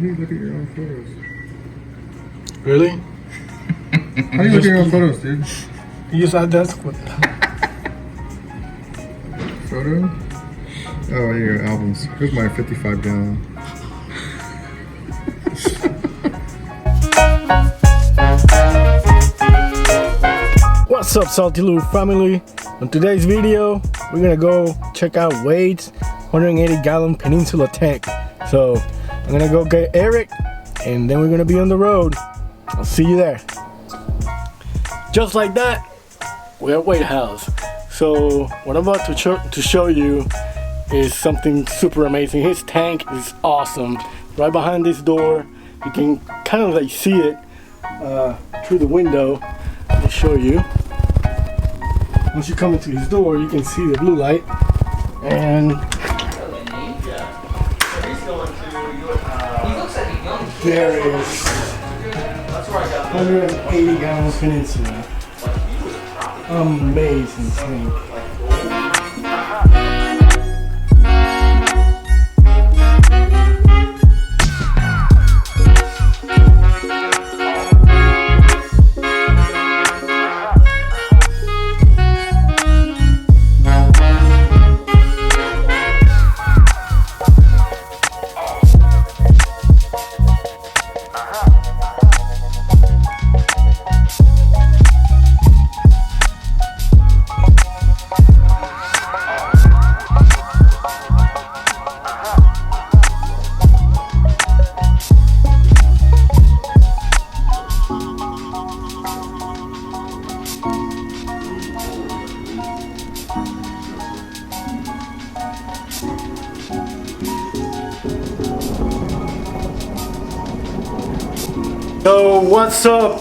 you look at your own photos? Really? How do you look at your own photos, dude? You just identical. Photo? Oh, here you go, albums. Here's my 55 gallon. What's up, Salty Lou family? On today's video, we're gonna go check out Wade's 180-gallon Peninsula Tank. So I'm gonna go get Eric, and then we're gonna be on the road. I'll see you there. Just like that, we're at Wade House. So what I'm about to show you is something super amazing. His tank is awesome. Right behind this door, you can kind of like see it through the window. Let me show you. Once you come into his door, you can see the blue light, and there it is. 180-gallon Peninsula. Amazing tank. So what's up?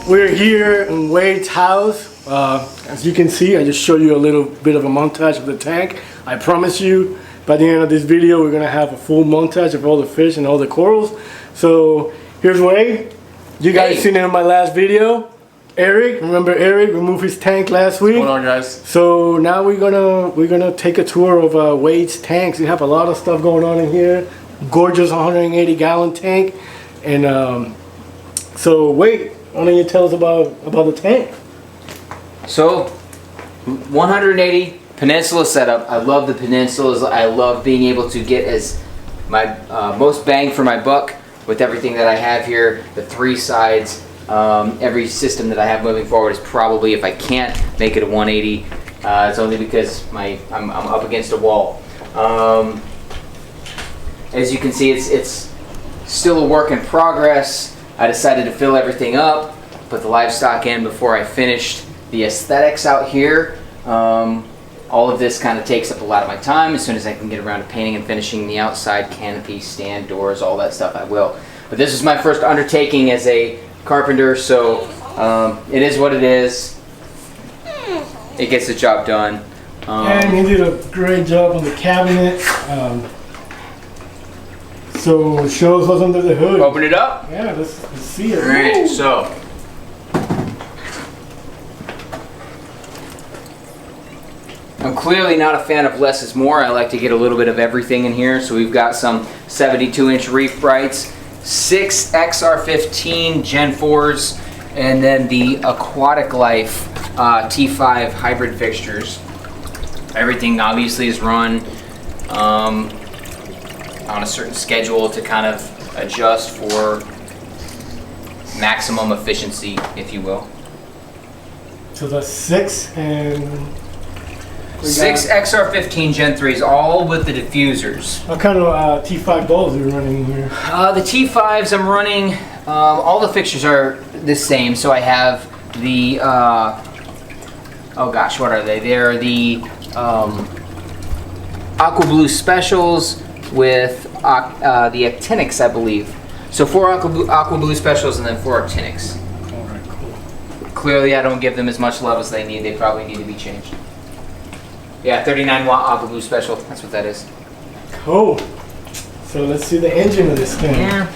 We're here in Wade's house. As you can see, I just showed you a little bit of a montage of the tank. I promise you, by the end of this video, we're gonna have a full montage of all the fish and all the corals. So here's Wade. You guys seen it in my last video. Eric, remember Eric removed his tank last week? What's going on, guys? So now we're gonna take a tour of Wade's tanks. We have a lot of stuff going on in here. Gorgeous 180-gallon tank, and so Wade, why don't you tell us about the tank? So, 180 Peninsula setup. I love the Peninsulas. I love being able to get my most bang for my buck with everything that I have here. The three sides, every system that I have moving forward is probably, if I can't make it a 180, it's only because I'm up against a wall. As you can see, it's still a work in progress. I decided to fill everything up, put the livestock in before I finished the aesthetics out here. All of this kind of takes up a lot of my time. As soon as I can get around to painting and finishing the outside, canopy, stand, doors, all that stuff, I will. But this is my first undertaking as a carpenter, so it is what it is. It gets the job done. And he did a great job on the cabinet. So show us what's under the hood. Open it up. Yeah, let's see it. All right, so I'm clearly not a fan of less is more. I like to get a little bit of everything in here. So we've got some 72-inch reef brights, 6 XR15 Gen 4s, and then the Aquatic Life T5 hybrid fixtures. Everything obviously is run on a certain schedule to kind of adjust for maximum efficiency, if you will. So that's 6 and 6 XR15 Gen 3s, all with the diffusers. What kind of T5 bulbs are you running here? The T5s I'm running, all the fixtures are the same. So I have the, oh gosh, what are they? They're the Aqua Blue Specials with the Actinics, I believe. So 4 Aqua Blue Specials and then 4 Actinics. Alright, cool. Clearly I don't give them as much love as they need. They probably need to be changed. Yeah, 39 watt Aqua Blue Special. That's what that is. Cool. So let's see the engine of this thing. Yeah.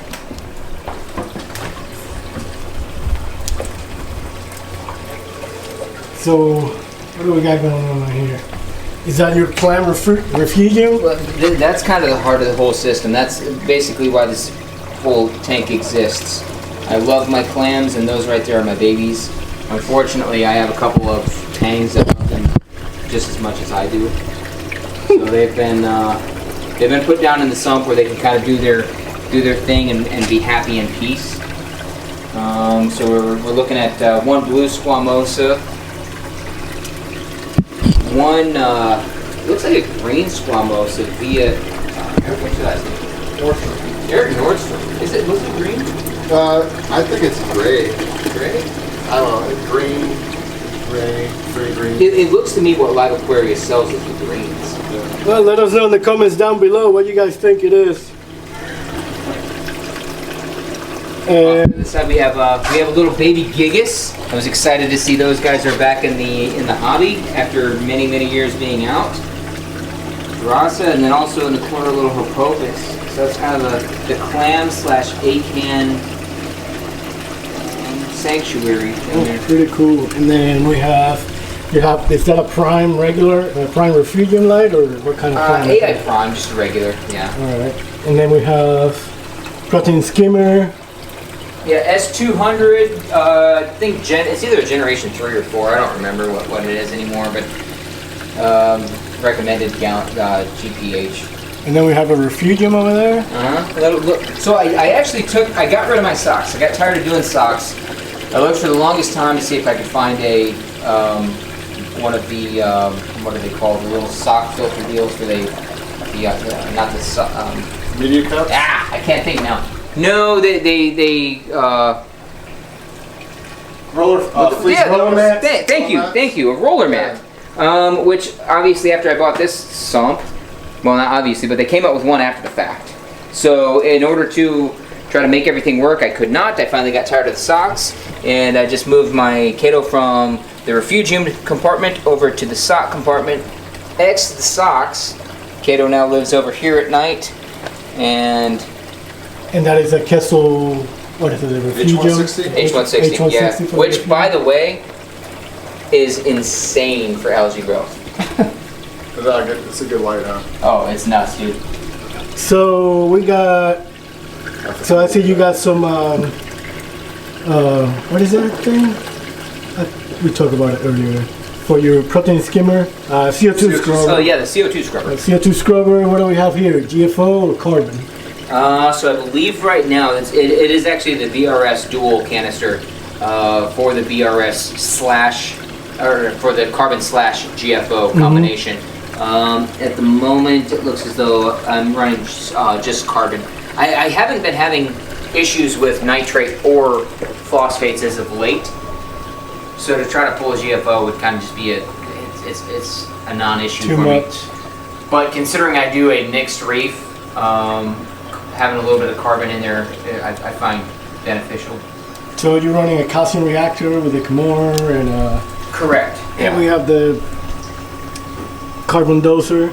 So what do we got going on right here? Is that your clam refugio? Well, that's kind of the heart of the whole system. That's basically why this whole tank exists. I love my clams, and those right there are my babies. Unfortunately, I have a couple of tangs that love them just as much as I do. So they've been put down in the sump where they can kind of do their thing and be happy in peace. So we're looking at one blue squamosa, one looks like a green squamosa via what's your last name? Nordstrom. Eric Nordstrom. Was it green? I think it's gray. Gray? I don't know. It's green, gray, green. It looks to me what Live Aquarius sells is the greens. Well, let us know in the comments down below what you guys think it is. On this side we have a little baby gigas. I was excited to see those guys are back in the hobby after many years being out. Rasa, and then also in the corner a little Hopopus. So that's kind of the clam / acan sanctuary in there. Pretty cool. And then we have, is that a prime prime refugium light, or what kind of prime? AI prime, just a regular, yeah. Alright. And then we have protein skimmer. Yeah, S200, I think it's either a generation 3 or 4, I don't remember what it is anymore, but recommended GPH. And then we have a refugium over there. So I got rid of my socks. I got tired of doing socks. I looked for the longest time to see if I could find one of the, what are they called, the little sock filter deals for Media cups? I can't think now. No, they roller mat. Thank you, a roller mat. Which obviously after I bought this sump, well not obviously, but they came up with one after the fact. So in order to try to make everything work, I could not. I finally got tired of the socks, and I just moved my Kato from the refugium compartment over to the sock compartment. The socks. Kato now lives over here at night, and that is a Kessel, what is it, the refugium? H160, yeah. Which, by the way, is insane for algae growth. It's a good light, huh? Oh, it's nuts, dude. So we got, so I see you got some, what is that thing? We talked about it earlier. For your protein skimmer, CO2 scrubber. Oh yeah, the CO2 scrubber. CO2 scrubber, what do we have here? GFO or carbon? So I believe right now it is actually the BRS dual canister for the BRS for the carbon / GFO combination. At the moment, it looks as though I'm running just carbon. I haven't been having issues with nitrate or phosphates as of late. So to try to pull a GFO would kind of just be it's a non-issue for me. Much. But considering I do a mixed reef, having a little bit of carbon in there, I find beneficial. So you're running a calcium reactor with a Camor and correct. And we have the carbon doser.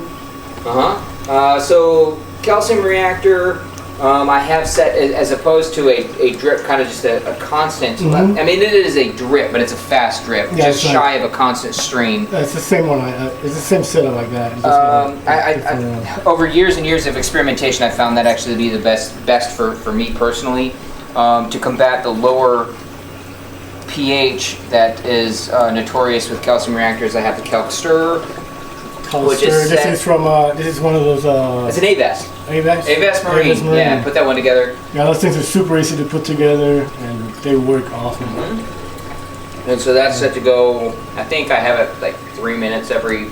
So calcium reactor, I have set as opposed to a drip, kind of just a constant. I mean, it is a drip, but it's a fast drip, just shy of a constant stream. It's the same one. It's the same setup like that. Over years and years of experimentation, I found that actually to be the best for me personally, to combat the lower pH that is notorious with calcium reactors. I have the Calc Stir. Which is this is from this is one of those. It's an Avest. Avest Marine. Yeah, put that one together. Yeah, those things are super easy to put together, and they work awesome. And so that's set to go. I think I have it like 3 minutes every.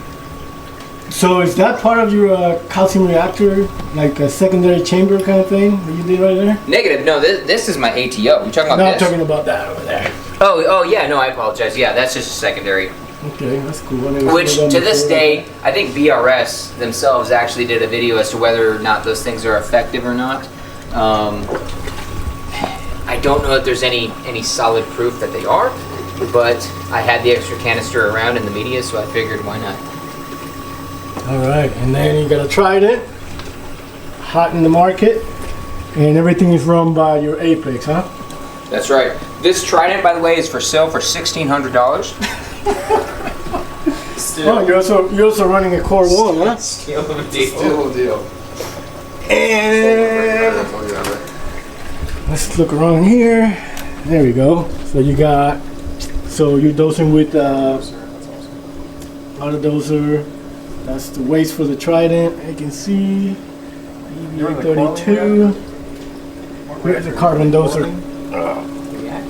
So is that part of your calcium reactor, like a secondary chamber kind of thing that you did right there? Negative. No, this is my ATO. You talking about this? I'm talking about that over there. Oh yeah. No, I apologize. Yeah, that's just a secondary. Okay, that's cool. Which, to this day, I think BRS themselves actually did a video as to whether or not those things are effective or not. I don't know that there's any solid proof that they are, but I had the extra canister around in the media, so I figured why not. All right, and then you got a Trident, hot in the market, and everything is run by your Apex, huh? That's right. This Trident, by the way, is for sale for $1,600. Oh, you're also running a Core 1, huh? Still a deal. And let's look around here. There we go. So you got, so you're dosing with auto doser. That's the waste for the Trident. You can see EVA32. Here's the carbon doser. Yeah,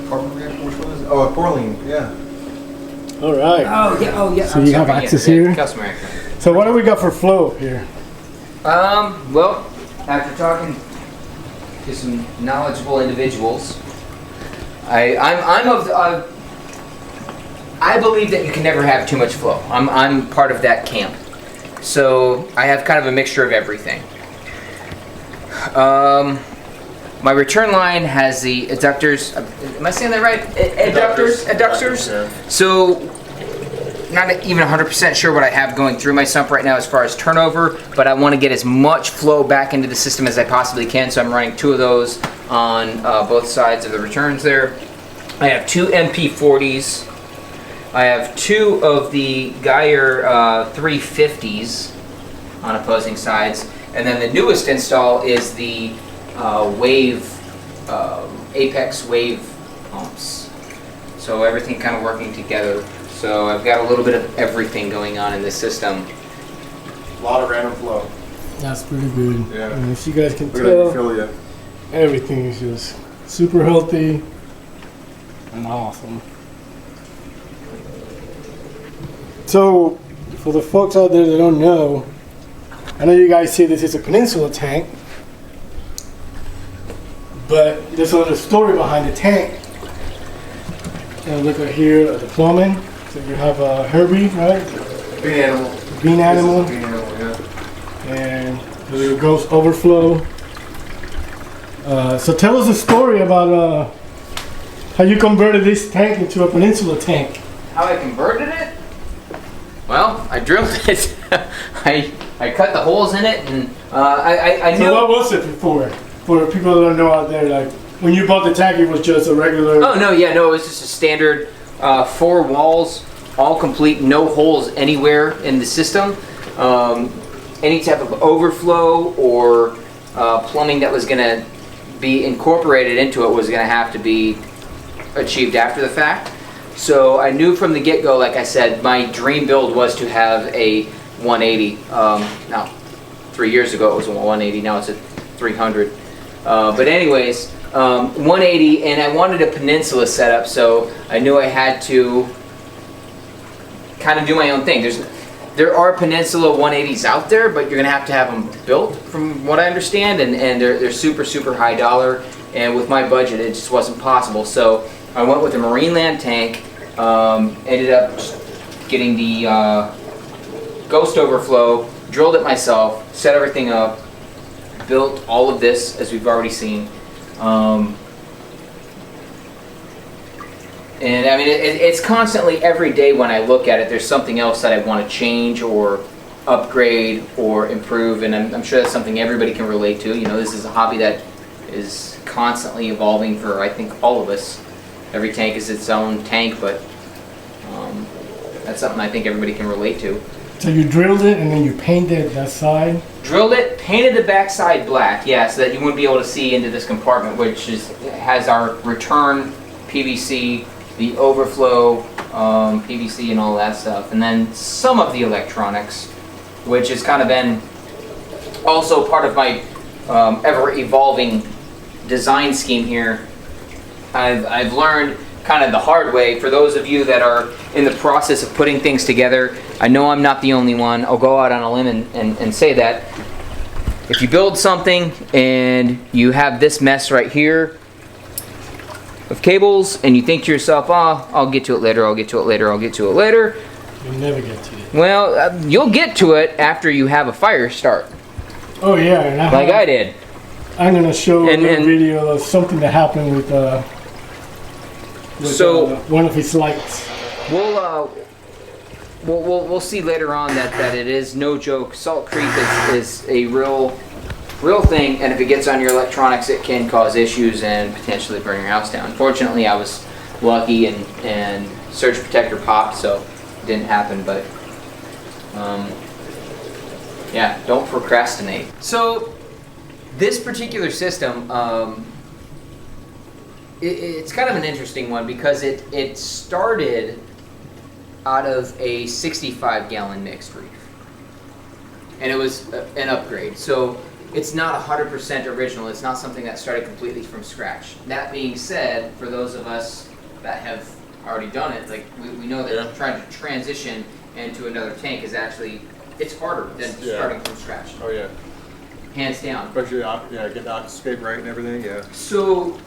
carbon reactor. Which one is it? Oh, Corline. Yeah. All right. Oh yeah. So you have access here. Custom reactor. So what do we got for flow here? Well, after talking to some knowledgeable individuals, I believe that you can never have too much flow. I'm part of that camp, so I have kind of a mixture of everything. My return line has the adductors. Am I saying that right? Adductors. Yeah. So, not even 100% sure what I have going through my sump right now as far as turnover, but I want to get as much flow back into the system as I possibly can. So I'm running 2 of those on both sides of the returns there. I have 2 MP40s. I have 2 of the Geyer 350s on opposing sides, and then the newest install is the Apex wave pumps. So everything kind of working together. So I've got a little bit of everything going on in this system. A lot of random flow. That's pretty good. Yeah. And as you guys can Look at that tell, refill, everything is just super healthy and awesome. So, for the folks out there that don't know, I know you guys see this is a Peninsula tank, but there's a little story behind the tank. And look at here at the plumbing. So you have a Herbie, right? Bean animal. Bean animal. Bean animal, yeah. And the little ghost overflow. So tell us a story about how you converted this tank into a Peninsula tank. How I converted it? Well, I drilled it. I cut the holes in it, and I knew. So what was it before? For people that don't know out there, like when you bought the tank, it was just a regular. Oh no, yeah, no, it was just a standard 4 walls, all complete, no holes anywhere in the system. Any type of overflow or plumbing that was going to be incorporated into it was going to have to be achieved after the fact. So I knew from the get-go, like I said, my dream build was to have a 180. Now, 3 years ago it was a 180, now it's a 300. But anyways, 180, and I wanted a Peninsula setup, so I knew I had to kind of do my own thing. There are Peninsula 180s out there, but you're going to have them built, from what I understand, and they're super, super high dollar, and with my budget, it just wasn't possible. So I went with a Marineland tank, ended up getting the Ghost Overflow, drilled it myself, set everything up, built all of this, as we've already seen. And I mean, it's constantly, every day when I look at it, there's something else that I want to change or upgrade or improve, and I'm sure that's something everybody can relate to. You know, this is a hobby that is constantly evolving for, I think, all of us. Every tank is its own tank, but that's something I think everybody can relate to. So you drilled it and then you painted that side? Drilled it, painted the backside black, yeah, so that you wouldn't be able to see into this compartment, which has our return PVC, the overflow PVC, and all that stuff. And then some of the electronics, which has kind of been also part of my ever-evolving design scheme here. I've learned kind of the hard way. For those of you that are in the process of putting things together, I know I'm not the only one. I'll go out on a limb and say that if you build something and you have this mess right here of cables, and you think to yourself, oh, I'll get to it later, I'll get to it later, I'll get to it later. You'll never get to it. Well, you'll get to it after you have a fire start. Oh yeah, and I did. I'm gonna show a little video of something that happened with one of his lights. We'll see later on that it is no joke. Salt creep is a real thing, and if it gets on your electronics, it can cause issues and potentially burn your house down. Fortunately, I was lucky and surge protector popped, so it didn't happen. But yeah, don't procrastinate. So this particular system, it's kind of an interesting one because it started out of a 65-gallon mixed reef, and it was an upgrade. So it's not 100% original. It's not something that started completely from scratch. That being said, for those of us that have already done it, like we know that trying to transition into another tank is actually, it's harder than starting from scratch. Oh yeah. Hands down. Especially get the Aquascape right and everything, yeah. So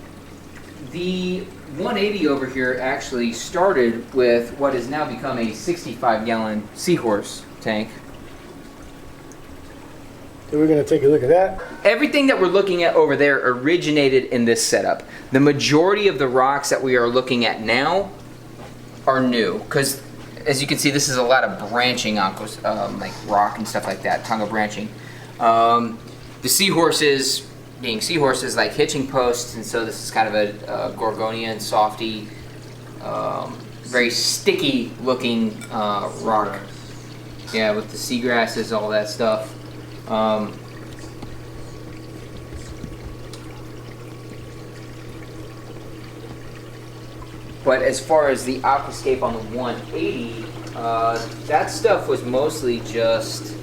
the 180 over here actually started with what has now become a 65-gallon Seahorse tank. So we're gonna take a look at that. Everything that we're looking at over there originated in this setup. The majority of the rocks that we are looking at now are new, because as you can see, this is a lot of branching like rock and stuff like that, tongue of branching. The Seahorses, being Seahorses, like hitching posts, and so this is kind of a Gorgonian, softy, very sticky looking rock. Yeah, with the seagrasses, all that stuff. But as far as the Aquascape on the 180, that stuff was mostly just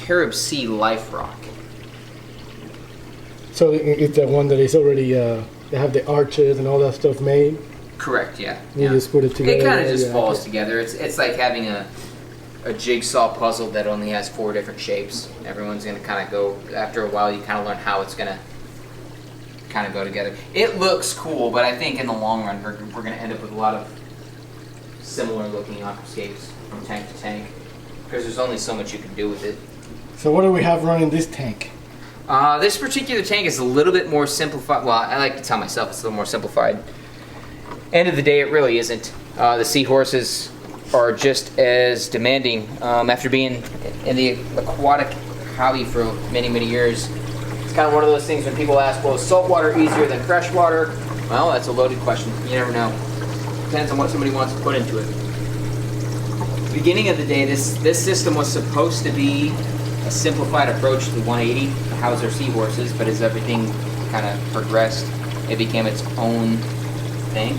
Carib Sea life rock. So it's the one that is already, they have the arches and all that stuff made? Correct, yeah. You just put it together? It kind of just falls together. It's like having a jigsaw puzzle that only has 4 different shapes. Everyone's going to kind of go, after a while you kind of learn how it's going to kind of go together. It looks cool, but I think in the long run we're going to end up with a lot of similar looking Aquascapes from tank to tank, because there's only so much you can do with it. So what do we have running this tank? This particular tank is a little bit more simplified. Well, I like to tell myself it's a little more simplified. End of the day, it really isn't. The Seahorses are just as demanding. After being in the aquatic hobby for many, many years, it's kind of one of those things when people ask, well, is saltwater easier than freshwater? Well, that's a loaded question. You never know. Depends on what somebody wants to put into it. Beginning of the day, this system was supposed to be a simplified approach to the 180 to house our Seahorses, but as everything kind of progressed, it became its own thing.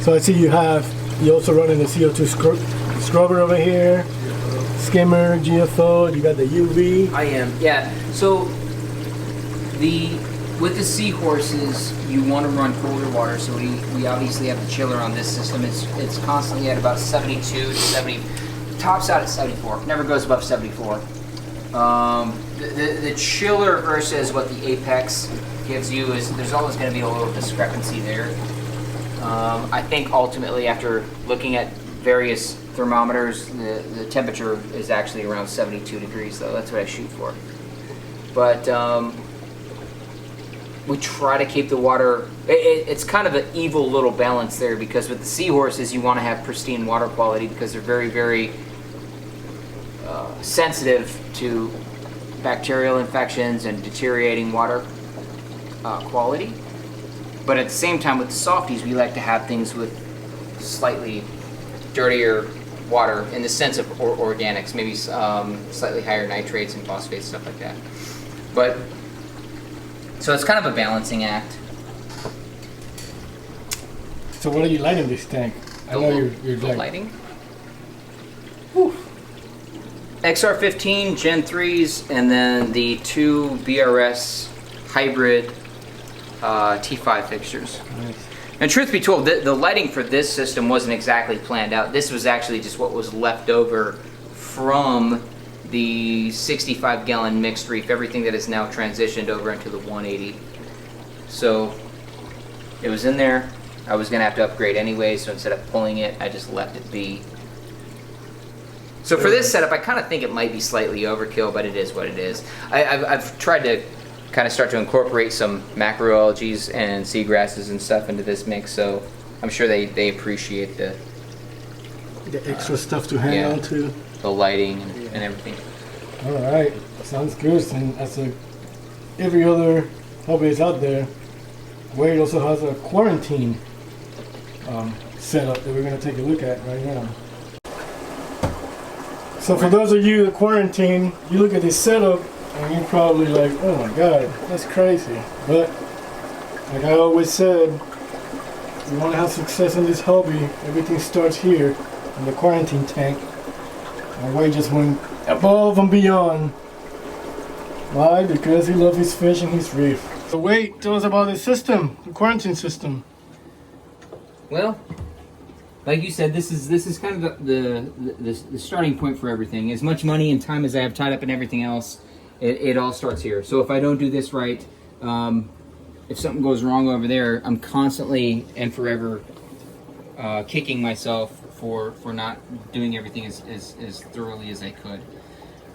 So I see you also running the CO2 scrubber over here, skimmer, GFO, you got the UV. I am, yeah. So with the Seahorses, you want to run colder water, so we obviously have the chiller on this system. It's constantly at about 72 to 70, tops out at 74, never goes above 74. The chiller versus what the Apex gives you is there's always going to be a little discrepancy there. I think ultimately, after looking at various thermometers, the temperature is actually around 72 degrees, though. That's what I shoot for. But we try to keep the water, it's kind of an evil little balance there, because with the Seahorses you want to have pristine water quality because they're very, very sensitive to bacterial infections and deteriorating water quality. But at the same time, with the softies, we like to have things with slightly dirtier water in the sense of organics, maybe slightly higher nitrates and phosphates, stuff like that. But so it's kind of a balancing act. So what are you lighting this tank? I know you're the lighting. Whew. XR15 Gen 3s, and then the 2 BRS hybrid T5 fixtures. Nice. And truth be told, the lighting for this system wasn't exactly planned out. This was actually just what was left over from the 65-gallon mixed reef, everything that is now transitioned over into the 180. So it was in there. I was going to have to upgrade anyway, so instead of pulling it, I just left it be. So for this setup, I kind of think it might be slightly overkill, but it is what it is. I've tried to kind of start to incorporate some macroalgae and seagrasses and stuff into this mix, so I'm sure they appreciate the extra stuff to hang on to. The lighting and everything. All right, sounds good. And as every other hobbyist out there, Wade also has a quarantine setup that we're going to take a look at right now. So for those of you that quarantine, you look at this setup and you're probably like, oh my god, that's crazy. But like I always said, if you want to have success in this hobby, everything starts here in the quarantine tank. And Wade just went above and beyond. Why? Because he loves his fish and his reef. So Wade, tell us about this system, the quarantine system. Well, like you said, this is kind of the starting point for everything. As much money and time as I have tied up in everything else, it all starts here. So if I don't do this right, if something goes wrong over there, I'm constantly and forever kicking myself for not doing everything as thoroughly as I could.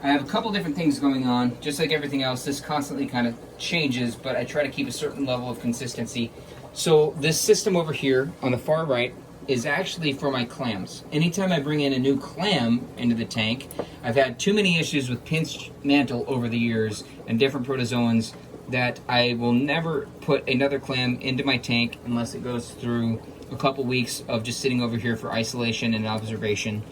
I have a couple different things going on. Just like everything else, this constantly kind of changes, but I try to keep a certain level of consistency. So this system over here on the far right is actually for my clams. Anytime I bring in a new clam into the tank, I've had too many issues with pinch mantle over the years and different protozoans that I will never put another clam into my tank unless it goes through a couple weeks of just sitting over here for isolation and observation.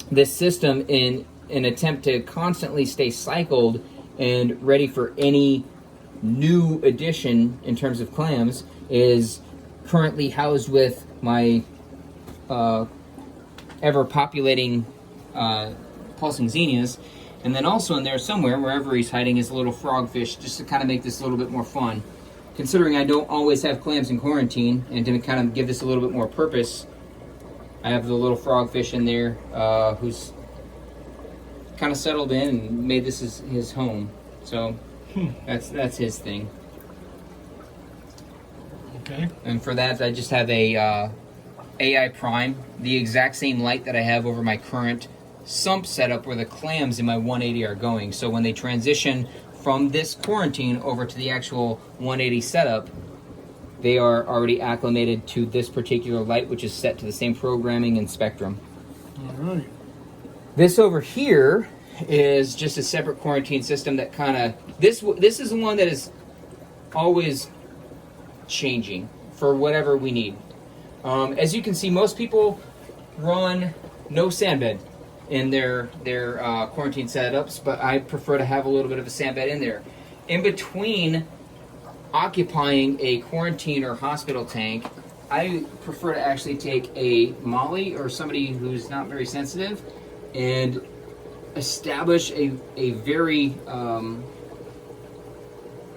This system, in an attempt to constantly stay cycled and ready for any new addition in terms of clams, is currently housed with my ever populating pulsing zinnias, and then also in there somewhere, wherever he's hiding, is a little frogfish, just to kind of make this a little bit more fun. Considering I don't always have clams in quarantine, and to kind of give this a little bit more purpose, I have the little frogfish in there who's kind of settled in and made this his home. So that's his thing. Okay. And for that, I just have a AI Prime, the exact same light that I have over my current sump setup where the clams in my 180 are going. So when they transition from this quarantine over to the actual 180 setup, they are already acclimated to this particular light, which is set to the same programming and spectrum. All right. This over here is just a separate quarantine system that kind of, this is the one that is always changing for whatever we need. As you can see, most people run no sand bed in their quarantine setups, but I prefer to have a little bit of a sand bed in there. In between occupying a quarantine or hospital tank, I prefer to actually take a Molly or somebody who's not very sensitive and establish a very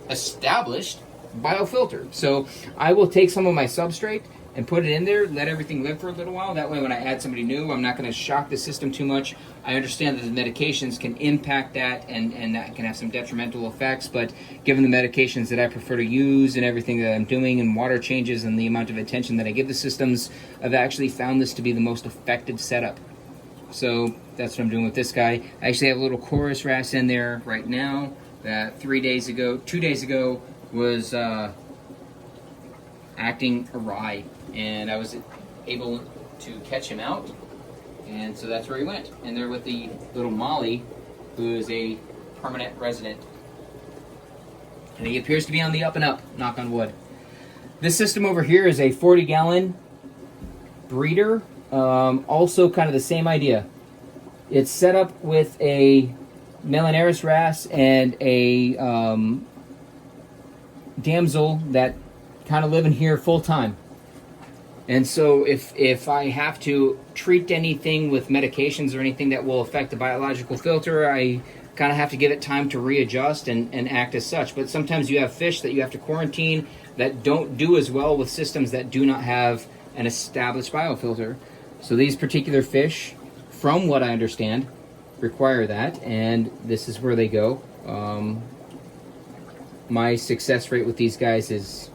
established biofilter. So I will take some of my substrate and put it in there, let everything live for a little while. That way when I add somebody new, I'm not going to shock the system too much. I understand that the medications can impact that and that can have some detrimental effects, but given the medications that I prefer to use and everything that I'm doing and water changes and the amount of attention that I give the systems, I've actually found this to be the most effective setup. So that's what I'm doing with this guy. I actually have a little chorus wrasse in there right now that 2 days ago was acting awry, and I was able to catch him out, and so that's where he went. And there with the little Molly, who is a permanent resident, and he appears to be on the up and up, knock on wood. This system over here is a 40-gallon breeder, also kind of the same idea. It's set up with a Melanaris wrasse and a damsel that kind of live in here full time. And so if I have to treat anything with medications or anything that will affect the biological filter, I kind of have to give it time to readjust and act as such. But sometimes you have fish that you have to quarantine that don't do as well with systems that do not have an established biofilter. So these particular fish, from what I understand, require that, and this is where they go. My success rate with these guys is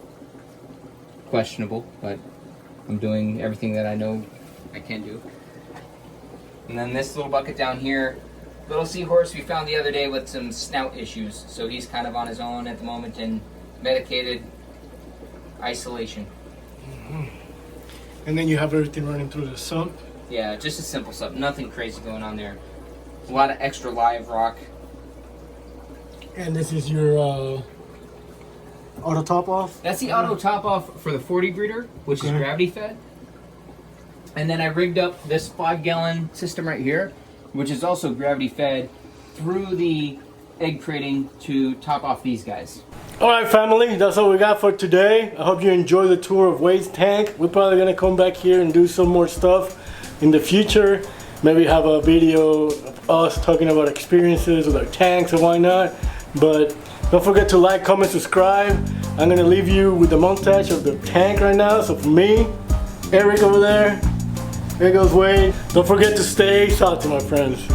questionable, but I'm doing everything that I know I can do. And then this little bucket down here, little seahorse we found the other day with some snout issues, so he's kind of on his own at the moment in medicated isolation. Mm-hmm. And then you have everything running through the sump? Yeah, just a simple sump, nothing crazy going on there. A lot of extra live rock. And this is your auto top off? That's the auto top off for the 40 breeder, which is gravity fed. And then I rigged up this 5-gallon system right here, which is also gravity fed through the egg crating to top off these guys. Alright family, that's all we got for today. I hope you enjoy the tour of Wade's tank. We're probably gonna come back here and do some more stuff in the future. Maybe have a video of us talking about experiences with our tanks and why not. But don't forget to like, comment, subscribe. I'm gonna leave you with the montage of the tank right now. So for me, Eric over there goes Wade. Don't forget to stay salty, my friends.